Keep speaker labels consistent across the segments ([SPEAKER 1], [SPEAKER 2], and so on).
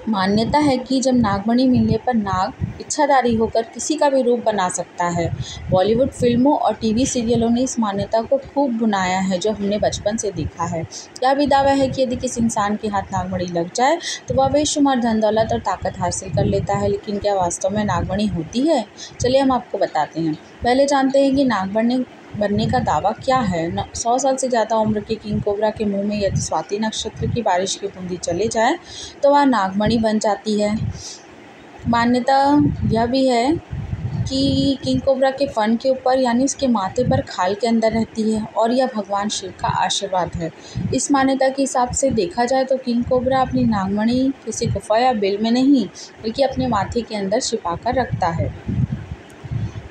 [SPEAKER 1] मान्यता है कि जब नागमणि मिलने पर नाग इच्छाधारी होकर किसी का भी रूप बना सकता है। बॉलीवुड फिल्मों और टीवी सीरियलों ने इस मान्यता को खूब बुनाया है, जो हमने बचपन से देखा है। यह भी दावा है कि यदि किसी इंसान के हाथ नागमणि लग जाए तो वह बेशुमार धन दौलत और ताकत हासिल कर लेता है। लेकिन क्या वास्तव में नागमणि होती है? चलिए हम आपको बताते हैं। पहले जानते हैं कि नागमणि बनने का दावा क्या है। 100 साल से ज़्यादा उम्र के किंग कोबरा के मुंह में यदि स्वाति नक्षत्र की बारिश की बूंदी चले जाए तो वह नागमणि बन जाती है। मान्यता यह भी है कि किंग कोबरा के फन के ऊपर यानी उसके माथे पर खाल के अंदर रहती है और यह भगवान शिव का आशीर्वाद है। इस मान्यता के हिसाब से देखा जाए तो किंग कोबरा अपनी नागमणि किसी गुफा या बिल में नहीं बल्कि अपने माथे के अंदर छिपा कर रखता है।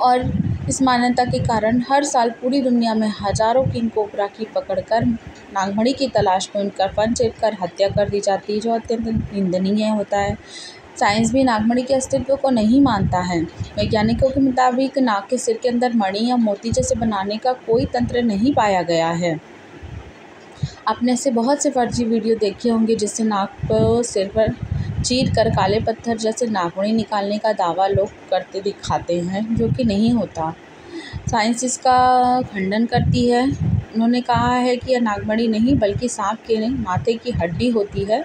[SPEAKER 1] और इस मान्यता के कारण हर साल पूरी दुनिया में हजारों किंग कोबरा की पकड़कर नागमणि की तलाश में उनका फन चेपकर हत्या कर दी जाती है, जो अत्यंत निंदनीय होता है। साइंस भी नागमणि के अस्तित्व को नहीं मानता है। वैज्ञानिकों के मुताबिक नाग के सिर के अंदर मणि या मोती जैसे बनाने का कोई तंत्र नहीं पाया गया है। आपने ऐसे बहुत से फर्जी वीडियो देखे होंगे जिससे नाग को सिर पर चीर कर काले पत्थर जैसे नागमणि निकालने का दावा लोग करते दिखाते हैं, जो कि नहीं होता। साइंस इसका खंडन करती है। उन्होंने कहा है कि यह नागमणि नहीं बल्कि सांप के माथे की हड्डी होती है,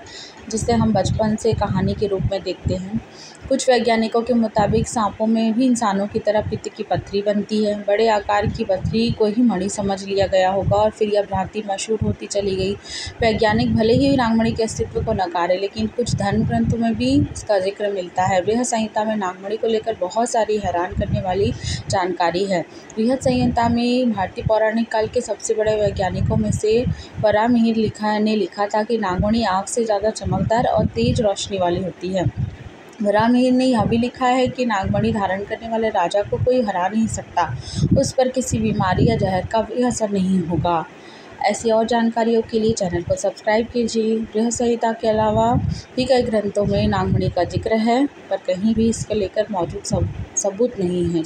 [SPEAKER 1] जिसे हम बचपन से कहानी के रूप में देखते हैं। कुछ वैज्ञानिकों के मुताबिक सांपों में भी इंसानों की तरह पित्त की पत्थरी बनती है। बड़े आकार की पत्थरी को ही मणि समझ लिया गया होगा और फिर यह भ्रांति मशहूर होती चली गई। वैज्ञानिक भले ही नागमणि के अस्तित्व को नकारे, लेकिन कुछ धर्म ग्रंथों में भी इसका जिक्र मिलता है। बृहद संहिता में नागमणि को लेकर बहुत सारी हैरान करने वाली जानकारी है। बृहद संहिता में भारतीय पौराणिक काल के सबसे बड़े वैज्ञानिकों में से वराहमिहिर ने लिखा था कि नागमणि आग से ज़्यादा चमकदार और तेज रोशनी वाली होती है। वराहमिहिर ने यह भी लिखा है कि नागमणि धारण करने वाले राजा को कोई हरा नहीं सकता, उस पर किसी बीमारी या जहर का भी असर नहीं होगा। ऐसी और जानकारियों के लिए चैनल को सब्सक्राइब कीजिए। बृहद संहिता के अलावा भी कई ग्रंथों में नागमणि का जिक्र है, पर कहीं भी इसको लेकर मौजूद सबूत नहीं है।